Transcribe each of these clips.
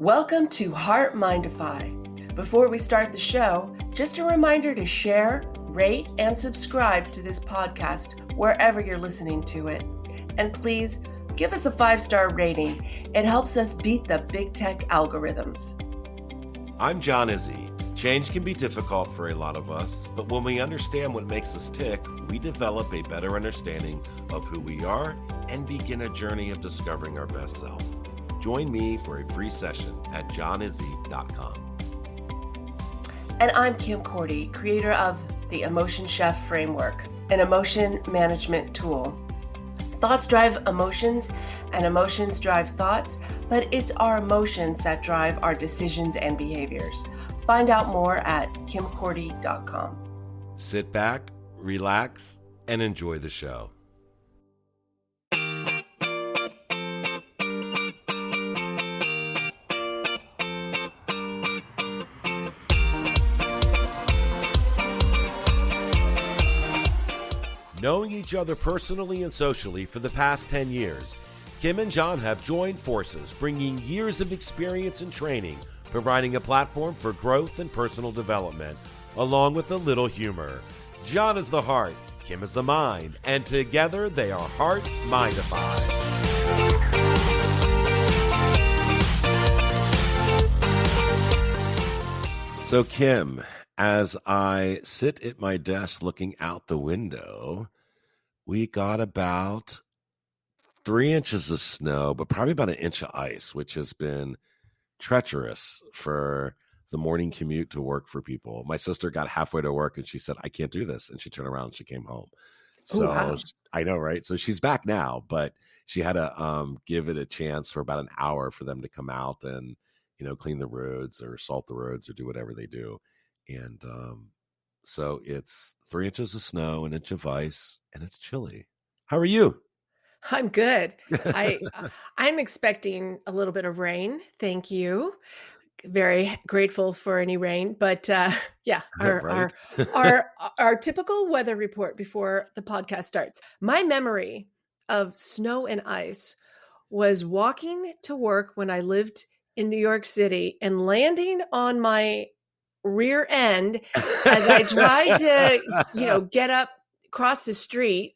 Welcome to HeartMind-ify. Before we start the show, just a reminder to share, rate, and subscribe to this podcast wherever you're listening to it. And please give us a 5-star rating. It helps us beat the big tech algorithms. I'm John Izzy. Change can be difficult for a lot of us, but when we understand what makes us tick, we develop a better understanding of who we are and begin a journey of discovering our best self. Join me for a free session at johnizzy.com. And I'm Kim Cordy, creator of the Emotion Chef Framework, an emotion management tool. Thoughts drive emotions, and emotions drive thoughts, but it's our emotions that drive our decisions and behaviors. Find out more at kimcordy.com. Sit back, relax, and enjoy the show. Knowing each other personally and socially for the past 10 years, Kim and John have joined forces, bringing years of experience and training, providing a platform for growth and personal development, along with a little humor. John is the heart, Kim is the mind, and together they are HeartMind-ify. So Kim, as I sit at my desk looking out the window, we got about 3 inches of snow, but probably about 1 inch of ice, which has been treacherous for the morning commute to work for people. My sister got halfway to work and she said, I can't do this. And she turned around and she came home. So wow. I know, right? So she's back now, but she had to give it a chance for about an hour for them to come out and, clean the roads or salt the roads or do whatever they do. And so it's 3 inches of snow, 1 inch of ice, and it's chilly. How are you? I'm good. I'm expecting a little bit of rain. Thank you. Very grateful for any rain, but Right. our typical weather report before the podcast starts. My memory of snow and ice was walking to work when I lived in New York City and landing on my rear end as I tried to, get up across the street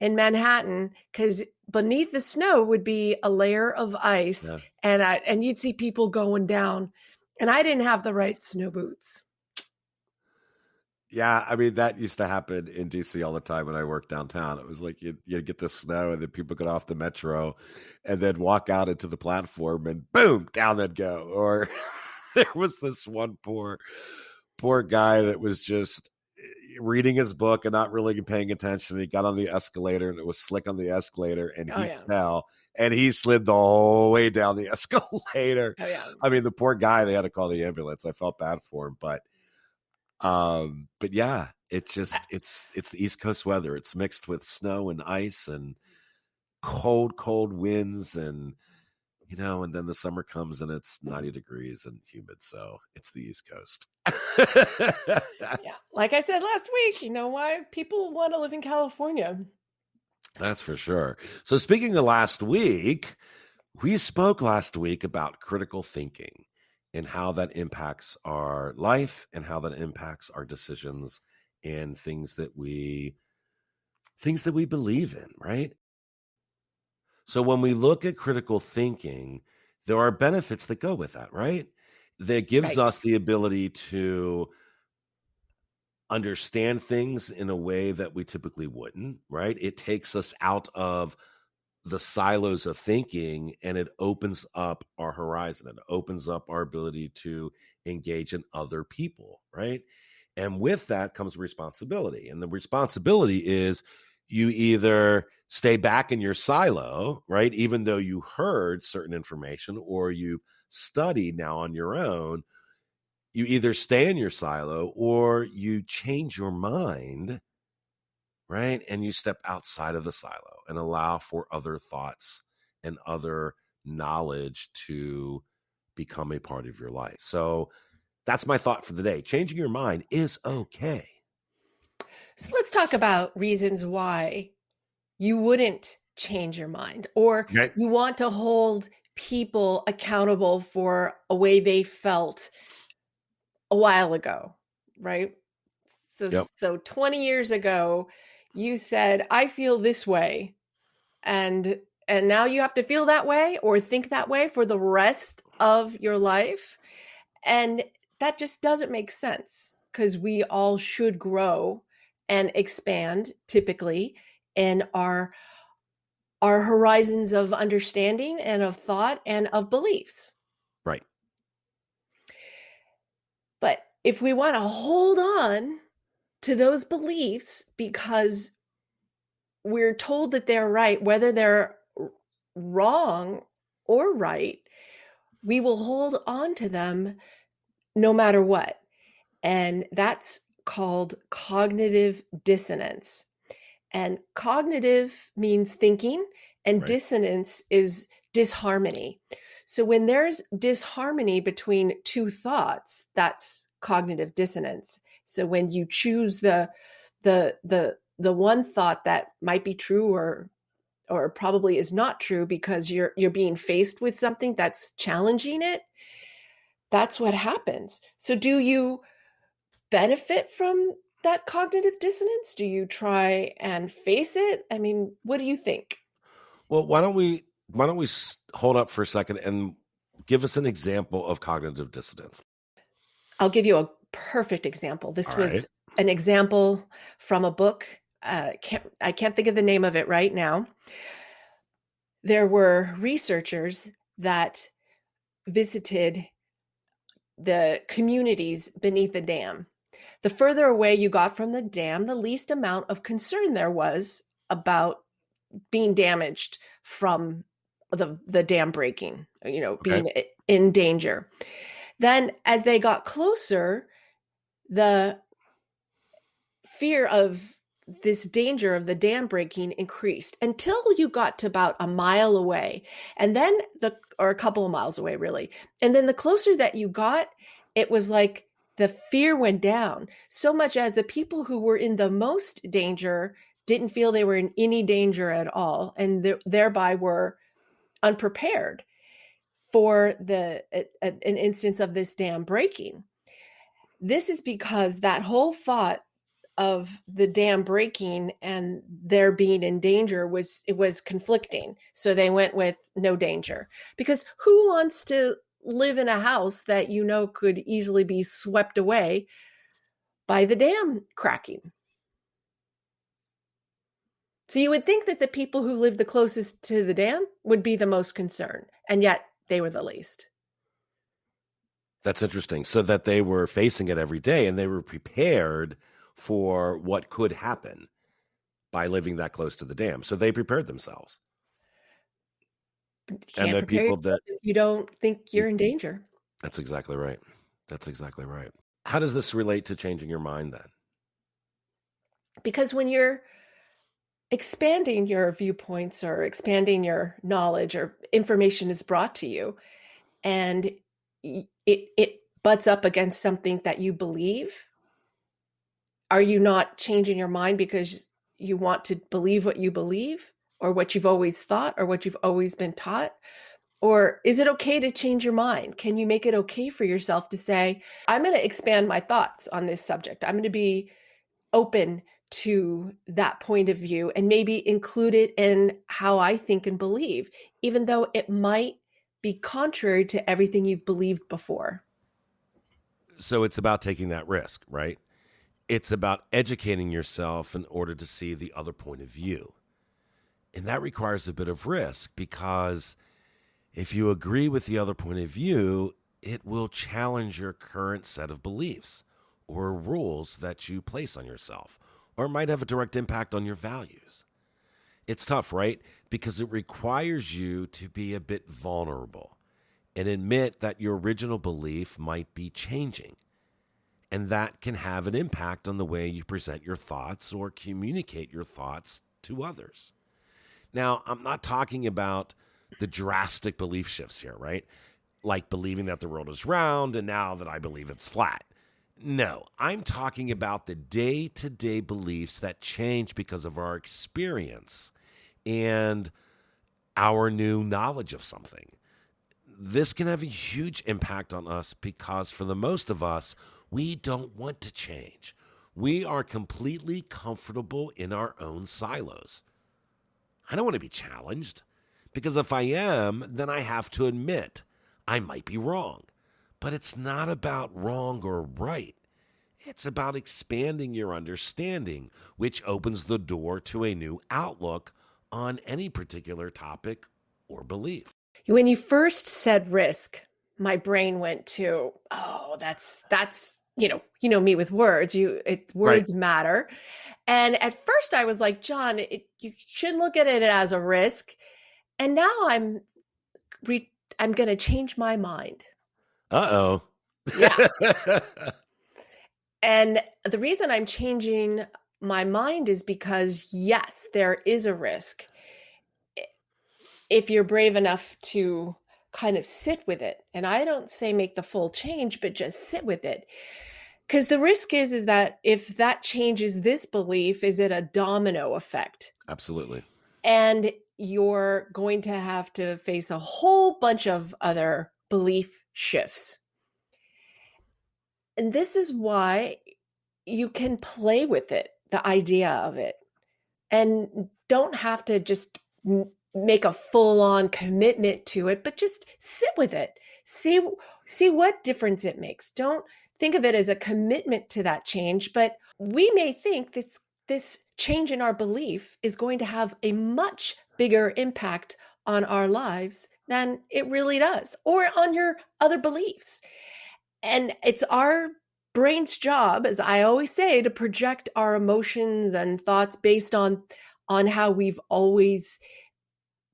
in Manhattan, because beneath the snow would be a layer of ice, Yeah. and you'd see people going down, and I didn't have the right snow boots. Yeah, I mean, that used to happen in DC all the time when I worked downtown. It was like you'd get the snow and then people get off the metro and then walk out into the platform and boom, down they'd go. Or there was this one poor guy that was just reading his book and not really paying attention. He got on the escalator and it was slick on the escalator and he fell and he slid the whole way down the escalator. Oh, yeah. I mean, the poor guy, they had to call the ambulance. I felt bad for him, but yeah, it's the East Coast weather. It's mixed with snow and ice and cold winds and, and then the summer comes and it's 90 degrees and humid. So it's the East Coast. Yeah. Like I said last week, you know why people want to live in California. That's for sure. So speaking of last week, we spoke last week about critical thinking and how that impacts our life and how that impacts our decisions and things that we believe in, right? So when we look at critical thinking, there are benefits that go with that, right? That gives us the ability to understand things in a way that we typically wouldn't, right? It takes us out of the silos of thinking and it opens up our horizon. It opens up our ability to engage in other people, right? And with that comes responsibility. And the responsibility is you either stay back in your silo, right? Even though you heard certain information or you studied now on your own, you either stay in your silo or you change your mind, right? And you step outside of the silo and allow for other thoughts and other knowledge to become a part of your life. So that's my thought for the day. Changing your mind is okay. So let's talk about reasons why you wouldn't change your mind or you want to hold people accountable for a way they felt a while ago, right? So Yep. so 20 years ago, you said, "I feel this way." And now you have to feel that way or think that way for the rest of your life. And that just doesn't make sense, because we all should grow and expand typically in our horizons of understanding and of thought and of beliefs. Right. But if we want to hold on to those beliefs because we're told that they're right, whether they're wrong or right, we will hold on to them no matter what. And that's called cognitive dissonance. And cognitive means thinking, and Right. dissonance is disharmony. So when there's disharmony between two thoughts, that's cognitive dissonance. So when you choose the one thought that might be true or probably is not true because you're being faced with something that's challenging it, that's what happens. So do you benefit from that cognitive dissonance? Do you try and face it? I mean, what do you think? Well, why don't we hold up for a second and give us an example of cognitive dissonance? I'll give you a perfect example. This All right. was an example from a book. I can't think of the name of it right now. There were researchers that visited the communities beneath the dam. The further away you got from the dam, the least amount of concern there was about being damaged from the dam breaking, Okay. being in danger. Then as they got closer, the fear of this danger of the dam breaking increased until you got to about a mile away, and then or a couple of miles away, really. And then the closer that you got, it was like the fear went down so much as the people who were in the most danger didn't feel they were in any danger at all, and thereby were unprepared for an instance of this dam breaking. This is because that whole thought of the dam breaking and there being in danger was conflicting. So they went with no danger, because who wants to live in a house that could easily be swept away by the dam cracking? So you would think that the people who live the closest to the dam would be the most concerned, and yet they were the least. That's interesting. So that they were facing it every day and they were prepared for what could happen by living that close to the dam. So they prepared themselves. You And can't the prepare people that yourself if you don't think you're in danger. That's exactly right. That's exactly right. How does this relate to changing your mind then? Because when you're expanding your viewpoints or expanding your knowledge, or information is brought to you, and it butts up against something that you believe, are you not changing your mind because you want to believe what you believe, or what you've always thought, or what you've always been taught? Or is it okay to change your mind? Can you make it okay for yourself to say, I'm going to expand my thoughts on this subject. I'm going to be open to that point of view and maybe include it in how I think and believe, even though it might be contrary to everything you've believed before. So it's about taking that risk, right? It's about educating yourself in order to see the other point of view. And that requires a bit of risk, because if you agree with the other point of view, it will challenge your current set of beliefs or rules that you place on yourself, or might have a direct impact on your values. It's tough, right? Because it requires you to be a bit vulnerable and admit that your original belief might be changing. And that can have an impact on the way you present your thoughts or communicate your thoughts to others. Now, I'm not talking about the drastic belief shifts here, right? Like believing that the world is round and now that I believe it's flat. No, I'm talking about the day-to-day beliefs that change because of our experience and our new knowledge of something. this can have a huge impact on us because for the most of us, we don't want to change. We are completely comfortable in our own silos. I don't want to be challenged because if I am, then I have to admit I might be wrong. But it's not about wrong or right. It's about expanding your understanding, which opens the door to a new outlook on any particular topic or belief. When you first said risk, my brain went to, oh, that's me with words. Right. Words matter. And at first I was like, John, you should look at it as a risk. And now I'm going to change my mind. Uh-oh. Yeah. And the reason I'm changing my mind is because, yes, there is a risk if you're brave enough to kind of sit with it. And I don't say make the full change, but just sit with it. Because the risk is that if that changes this belief, is it a domino effect? Absolutely. And you're going to have to face a whole bunch of other belief shifts. And this is why you can play with it, the idea of it, and don't have to just make a full-on commitment to it, but just sit with it. See what difference it makes. Don't think of it as a commitment to that change, but we may think this change in our belief is going to have a much bigger impact on our lives than it really does, or on your other beliefs. And it's our brain's job, as I always say, to project our emotions and thoughts based on how we've always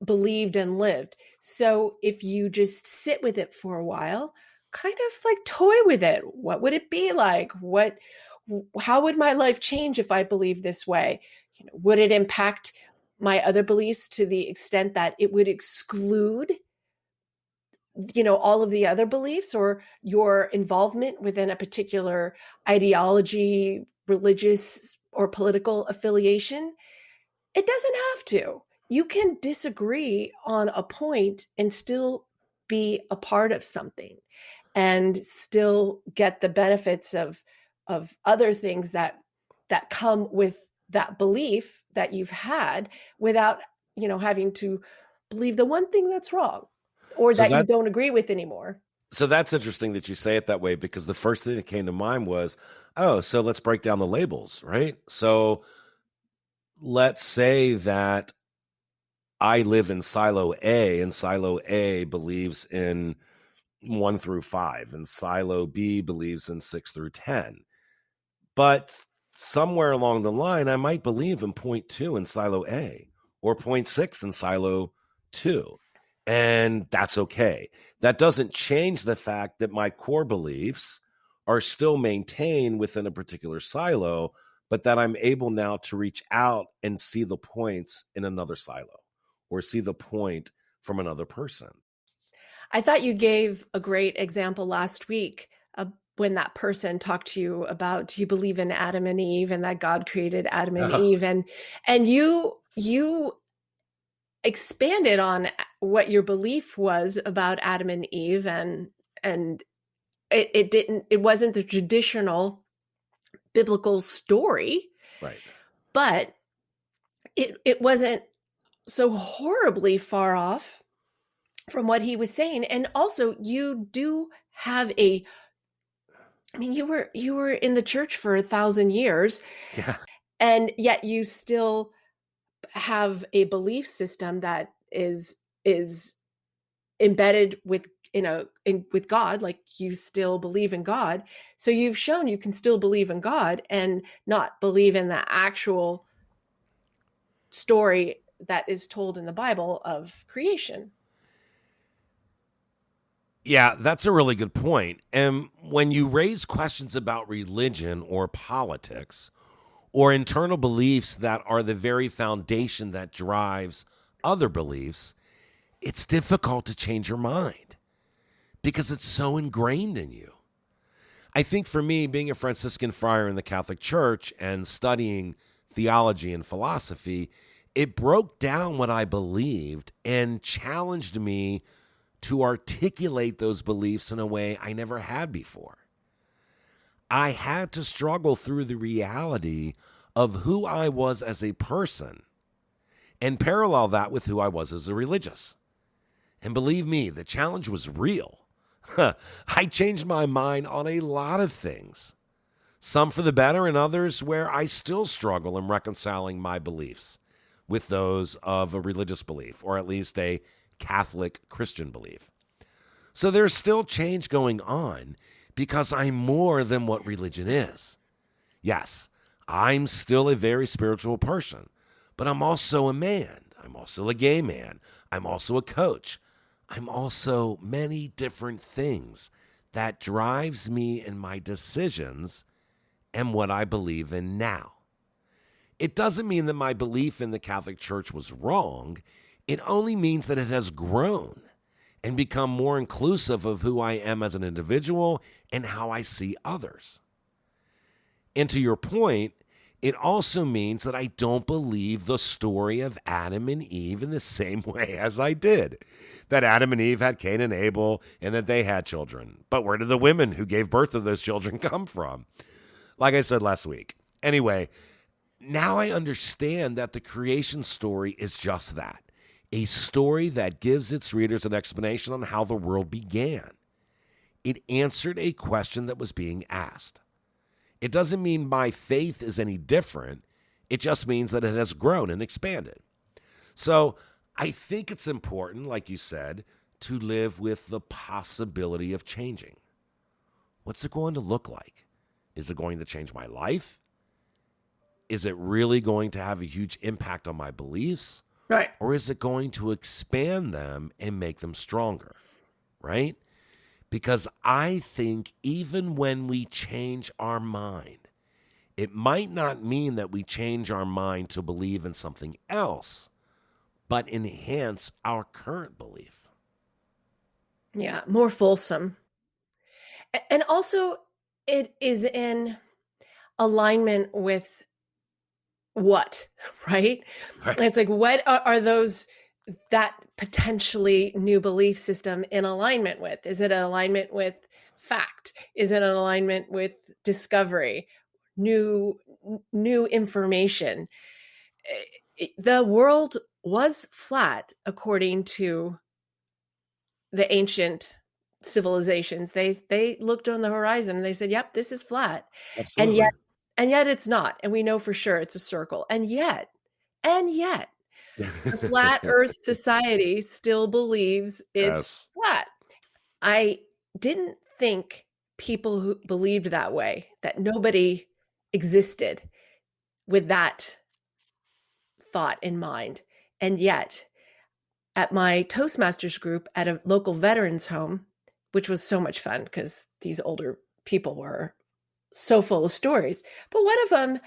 believed and lived. So if you just sit with it for a while, kind of like toy with it. What would it be like? How would my life change if I believed this way? Would it impact my other beliefs to the extent that it would exclude all of the other beliefs, or your involvement within a particular ideology, religious or political affiliation? It doesn't have to. You can disagree on a point and still be a part of something and still get the benefits of other things that come with that belief that you've had, without having to believe the one thing that's wrong or So that you that don't agree with anymore. so that's interesting that you say it that way, because the first thing that came to mind was, oh, so let's break down the labels, right? So let's say that I live in silo A, and silo A believes in 1 through 5, and silo B believes in 6 through 10. But somewhere along the line, I might believe in point 2 in silo A, or point 6 in silo 2. And that's okay. That doesn't change the fact that my core beliefs are still maintained within a particular silo, but that I'm able now to reach out and see the points in another silo, or see the point from another person. I thought you gave a great example last week, when that person talked to you about, do you believe in Adam and Eve and that God created Adam and Eve? And you expanded on what your belief was about Adam and Eve, and it wasn't the traditional biblical story, Right. but it wasn't so horribly far off from what he was saying. And also, you do have you were in the church for 1,000 years, Yeah. and yet you still have a belief system that is embedded with with God. Like, you still believe in God. So you've shown you can still believe in God and not believe in the actual story that is told in the Bible of creation. Yeah, that's a really good point. And when you raise questions about religion or politics or internal beliefs that are the very foundation that drives other beliefs, it's difficult to change your mind because it's so ingrained in you. I think for me, being a Franciscan friar in the Catholic Church and studying theology and philosophy, it broke down what I believed and challenged me to articulate those beliefs in a way I never had before. I had to struggle through the reality of who I was as a person and parallel that with who I was as a religious. And believe me, the challenge was real. I changed my mind on a lot of things, some for the better and others where I still struggle in reconciling my beliefs with those of a religious belief, or at least a Catholic Christian belief. So there's still change going on because I'm more than what religion is. Yes, I'm still a very spiritual person, but I'm also a man. I'm also a gay man. I'm also a coach. I'm also many different things that drives me in my decisions and what I believe in now. It doesn't mean that my belief in the Catholic Church was wrong. It only means that it has grown and become more inclusive of who I am as an individual and how I see others. And to your point, it also means that I don't believe the story of Adam and Eve in the same way as I did. That Adam and Eve had Cain and Abel and that they had children. But where did the women who gave birth to those children come from? Like I said last week. Anyway, now I understand that the creation story is just that. A story that gives its readers an explanation on how the world began. It answered a question that was being asked. It doesn't mean my faith is any different. It just means that it has grown and expanded. So I think it's important, like you said, to live with the possibility of changing. What's it going to look like? Is it going to change my life? Is it really going to have a huge impact on my beliefs? Right. Or is it going to expand them and make them stronger? Right? Because I think even when we change our mind, it might not mean that we change our mind to believe in something else, but enhance our current belief. Yeah, more fulsome. And also, it is in alignment with what, right? It's like, what are those that potentially new belief system in alignment with? Is it an alignment with fact? Is it an alignment with discovery, new information? The world was flat according to the ancient civilizations. They looked on the horizon and they said, "Yep, this is flat." Absolutely. And yet it's not, and we know for sure it's a circle. And yet the flat earth society still believes it's Yes. flat. I didn't think people who believed that way, that nobody existed with that thought in mind. And yet, at my Toastmasters group at a local veterans home, which was so much fun because these older people were so full of stories. But one of them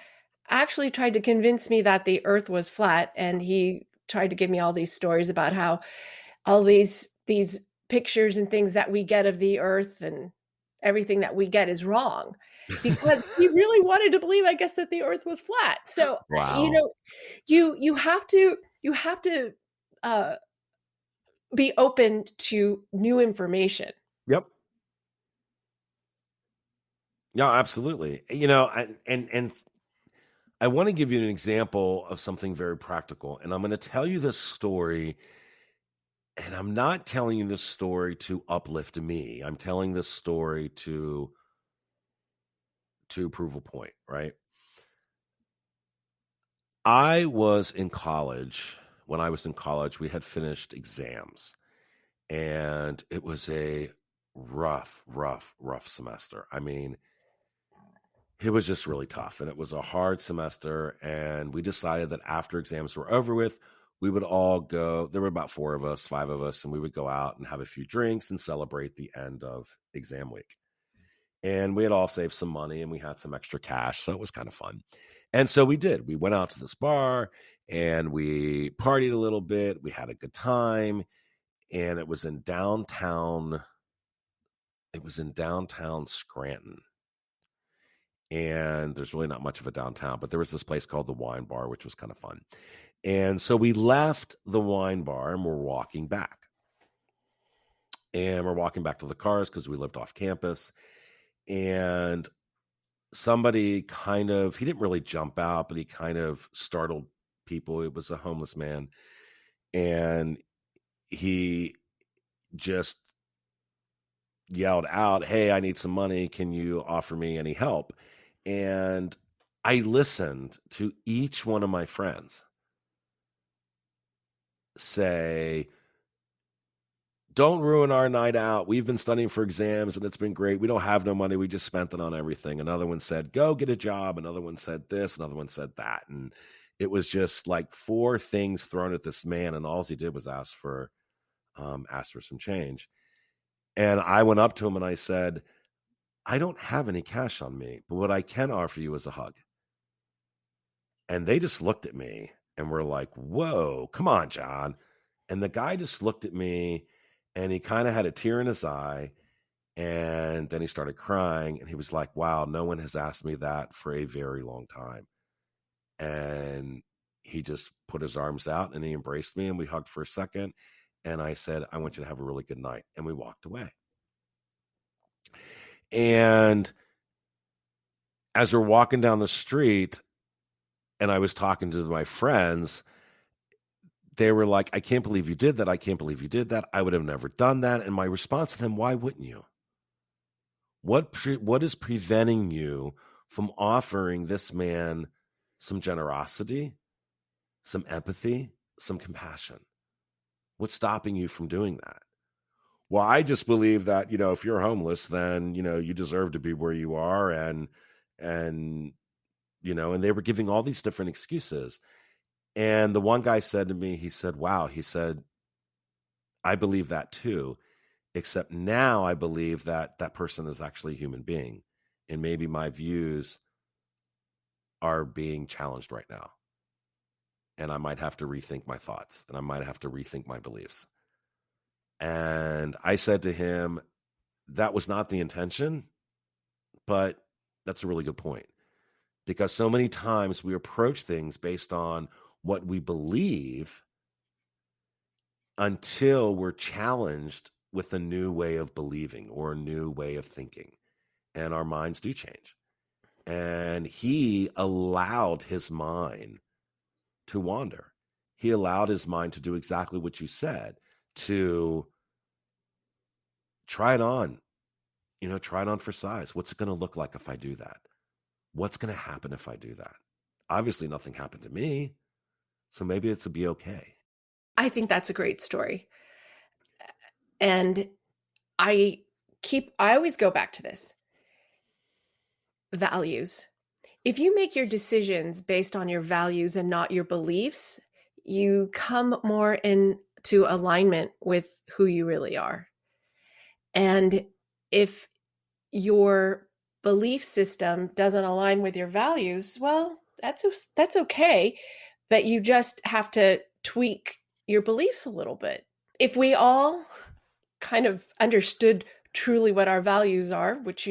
actually tried to convince me that the earth was flat, and he tried to give me all these stories about how all these pictures and things that we get of the earth and everything that we get is wrong, because he really wanted to believe, I guess, that the earth was flat. So Wow. you have to uh, be open to new information. Yep. Yeah, absolutely. And I want to give you an example of something very practical. And I'm going to tell you this story. And I'm not telling you this story to uplift me. I'm telling this story to prove a point, right? I was in college. When I was in college, we had finished exams. And it was a rough semester. I mean, it was just really tough. And it was a hard semester. And we decided that after exams were over with, we would all go. There were about 4 of us, 5 of us, and we would go out and have a few drinks and celebrate the end of exam week. And we had all saved some money and we had some extra cash. So it was kind of fun. And so we did. We went out to this bar and we partied a little bit. We had a good time. And it was in downtown. It was in downtown Scranton. And there's really not much of a downtown, but there was this place called the Wine Bar, which was kind of fun. And so we left the wine bar and we're walking back. and we're walking back to the cars because we lived off campus. And somebody he didn't really jump out, but he kind of startled people. It was a homeless man. And he just yelled out, "Hey, I need some money. Can you offer me any help?" And I listened to each one of my friends say, "Don't ruin our night out. We've been studying for exams and it's been great. We don't have no money. We just spent it on everything." Another one said, "Go get a job." Another one said this. Another one said that. And it was just like 4 things thrown at this man. And all he did was ask for some change. And I went up to him and I said, "I don't have any cash on me, but what I can offer you is a hug." And they just looked at me and were like, "Whoa, come on, John." And the guy just looked at me and he kind of had a tear in his eye. And then he started crying and he was like, "Wow, no one has asked me that for a very long time." And he just put his arms out and he embraced me and we hugged for a second. And I said, "I want you to have a really good night." And we walked away. And as we're walking down the street and I was talking to my friends, they were like, "I can't believe you did that. I can't believe you did that. I would have never done that." And my response to them, "Why wouldn't you? What is preventing you from offering this man some generosity, some empathy, some compassion? What's stopping you from doing that?" "Well, I just believe that, if you're homeless, then, you deserve to be where you are." And, and they were giving all these different excuses. And the one guy said to me, he said, "Wow," he said, "I believe that too. Except now I believe that that person is actually a human being. And maybe my views are being challenged right now. And I might have to rethink my thoughts and I might have to rethink my beliefs." And I said to him, "That was not the intention, but that's a really good point." Because so many times we approach things based on what we believe until we're challenged with a new way of believing or a new way of thinking. And our minds do change. And he allowed his mind to wander. He allowed his mind to do exactly what you said, to try it on, try it on for size. What's it going to look like if I do that? What's going to happen if I do that? Obviously, nothing happened to me. So maybe it's to be okay. I think that's a great story. And I always go back to this: values. If you make your decisions based on your values and not your beliefs, you come more into alignment with who you really are. And if your belief system doesn't align with your values, well, that's okay, but you just have to tweak your beliefs a little bit. If we all kind of understood truly what our values are, which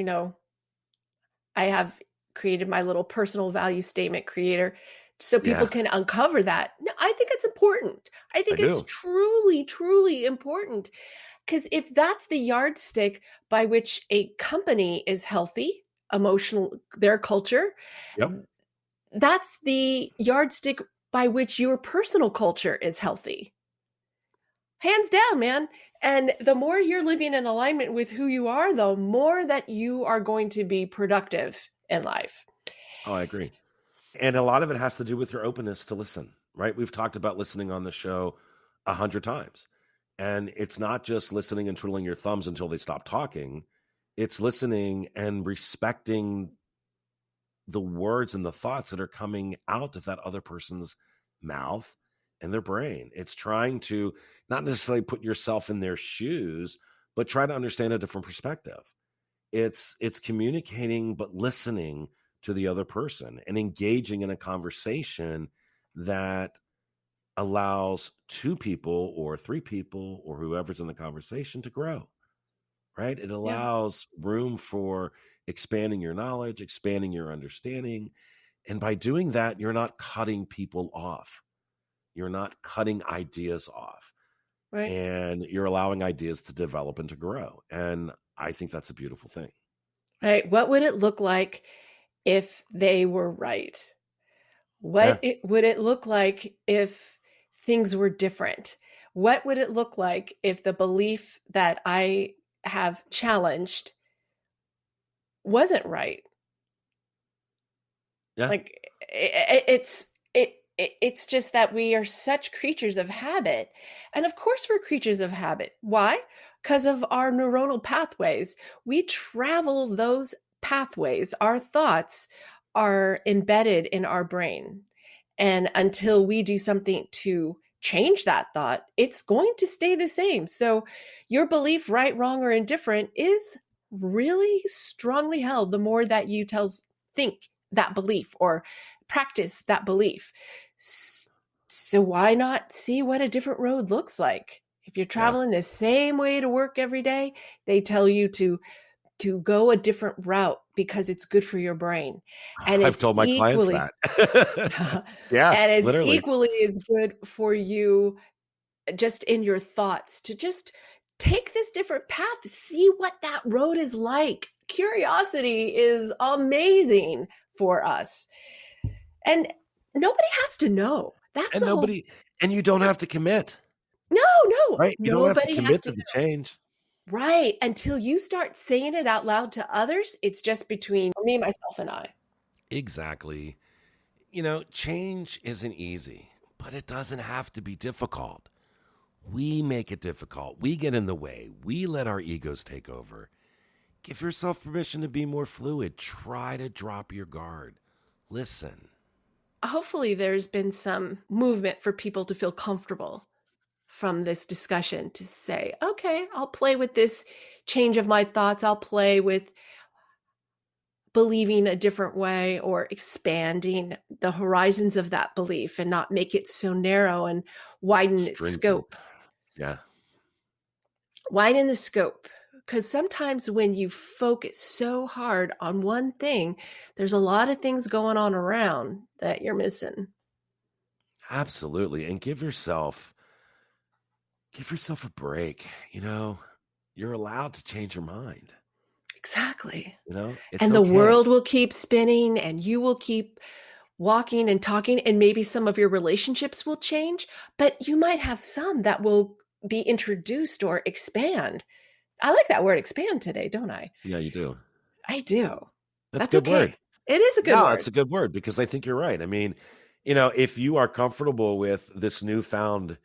I have created my little personal value statement creator so people Yeah, can uncover that. No, I think it's important. I I think it's do. truly, truly important. Because if that's the yardstick by which a company is healthy, emotional, their culture, Yep. that's the yardstick by which your personal culture is healthy. Hands down, man. And the more you're living in alignment with who you are, the more that you are going to be productive in life. Oh, I agree. And a lot of it has to do with your openness to listen, right? We've talked about listening on the show 100 times. And it's not just listening and twiddling your thumbs until they stop talking. It's listening and respecting the words and the thoughts that are coming out of that other person's mouth and their brain. It's trying to not necessarily put yourself in their shoes, but try to understand a different perspective. It's communicating, but listening to the other person and engaging in a conversation that allows 2 people or 3 people or whoever's in the conversation to grow, right? It Yeah. allows room for expanding your knowledge, expanding your understanding. And by doing that, you're not cutting people off. You're not cutting ideas off. Right. and you're allowing ideas to develop and to grow. And I think that's a beautiful thing. Right. What would it look like if they were right? Yeah. Would it look like if things were different? What would it look like if the belief that I have challenged wasn't right? Yeah. Like it's just that we are such creatures of habit. And of course we're creatures of habit. Why? Because of our neuronal pathways. We travel those pathways. Our thoughts are embedded in our brain. And until we do something to change that thought, it's going to stay the same. So your belief, right, wrong, or indifferent, is really strongly held the more that you think that belief or practice that belief. So why not see what a different road looks like? If you're Yeah. traveling the same way to work every day, they tell you to go a different route because it's good for your brain. And I've it's told my clients equally that. Yeah, and it's literally. equally as good for you just in your thoughts to just take this different path, see what that road is like. Curiosity is amazing for us. And nobody has to know. That's And the whole. you don't Yeah. have to commit, No, no, right? You don't have to nobody has commit to to the know. change. Right. Until you start saying it out loud to others, it's just between me, myself, and I. Exactly. Change isn't easy, but it doesn't have to be difficult. We make it difficult. We get in the way. We let our egos take over. Give yourself permission to be more fluid. Try to drop your guard. Listen. Hopefully, there's been some movement for people to feel comfortable from this discussion to say, okay, I'll play with this change of my thoughts. I'll play with believing a different way or expanding the horizons of that belief and not make it so narrow and widen its Stringent. scope. Yeah. Widen the scope. Because sometimes when you focus so hard on one thing, there's a lot of things going on around that you're missing. Absolutely. And give yourself a break. You're allowed to change your mind. Exactly. It's And the okay. world will keep spinning and you will keep walking and talking, and maybe some of your relationships will change, but you might have some that will be introduced or expand. I like that word expand today, don't I? Yeah, you do. I do. That's a That's good word. okay. It is a good No, it's word. a good word because I think you're right. I mean, if you are comfortable with this newfound,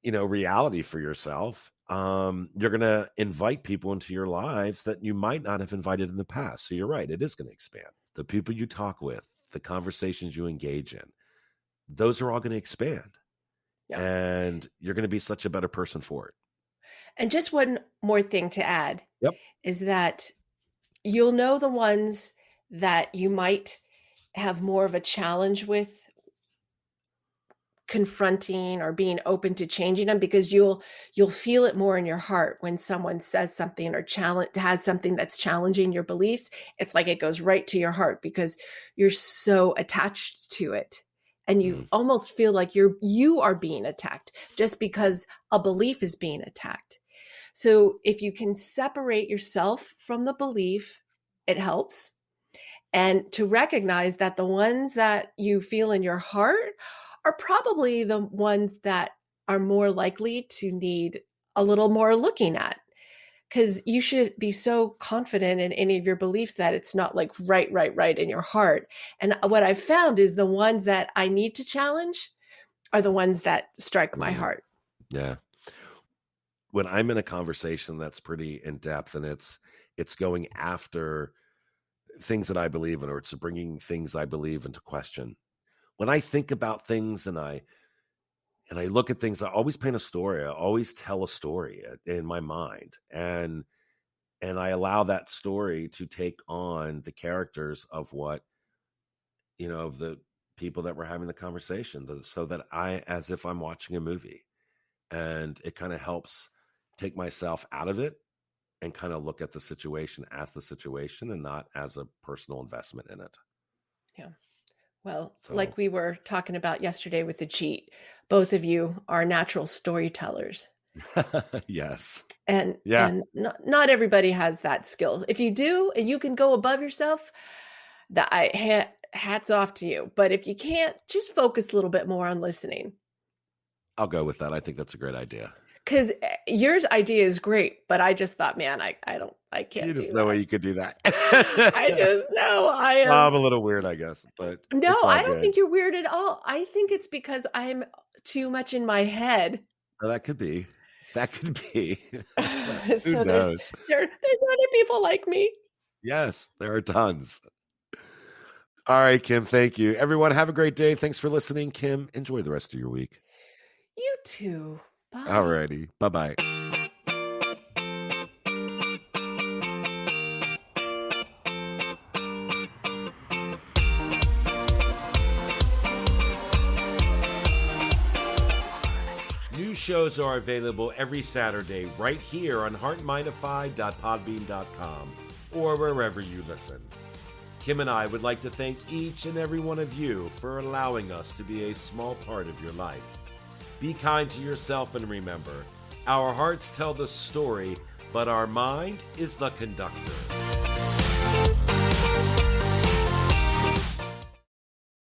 reality for yourself, you're going to invite people into your lives that you might not have invited in the past. So you're right. It is going to expand. The people you talk with, the conversations you engage in, those are all going to expand. Yeah. And you're going to be such a better person for it. And just one more thing to add Yep. is that you'll know the ones that you might have more of a challenge with confronting or being open to changing them, because you'll feel it more in your heart when someone says something or has something that's challenging your beliefs. It's like it goes right to your heart because you're so attached to it, and you Mm. almost feel like you are being attacked just because a belief is being attacked. So if you can separate yourself from the belief, it helps. And to recognize that the ones that you feel in your heart are probably the ones that are more likely to need a little more looking at, because you should be so confident in any of your beliefs that it's not like right in your heart. And what I've found is the ones that I need to challenge are the ones that strike my Mm. heart. Yeah. When I'm in a conversation that's pretty in depth and it's going after things that I believe in, or it's bringing things I believe into question. When I think about things and I look at things, I always paint a story. I always tell a story in my mind, and I allow that story to take on the characters of of the people that we're having the conversation, so that as if I'm watching a movie, and it kind of helps take myself out of it and kind of look at the situation as the situation and not as a personal investment in it. Yeah. Well, So like we were talking about yesterday with the cheat, both of you are natural storytellers. Yes. And Yeah. and not everybody has that skill. If you do and you can go above yourself, hats off to you. But if you can't, just focus a little bit more on listening. I'll go with that. I think that's a great idea. Because yours idea is great, but I just thought, man, I You can't just do know that. you could do that. I just know I am. I'm a little weird, I guess, but No, it's all I don't good. think you're weird at all. I think it's because I'm too much in my head. Oh, that could be. That could be. Who So knows? there's other people like me. Yes, there are tons. All right, Kim, thank you. Everyone, have a great day. Thanks for listening. Kim, enjoy the rest of your week. You too. All Bye. righty. Bye-bye. New shows are available every Saturday right here on HeartMind-ify.podbean.com or wherever you listen. Kim and I would like to thank each and every one of you for allowing us to be a small part of your life. Be kind to yourself and remember, our hearts tell the story, but our mind is the conductor.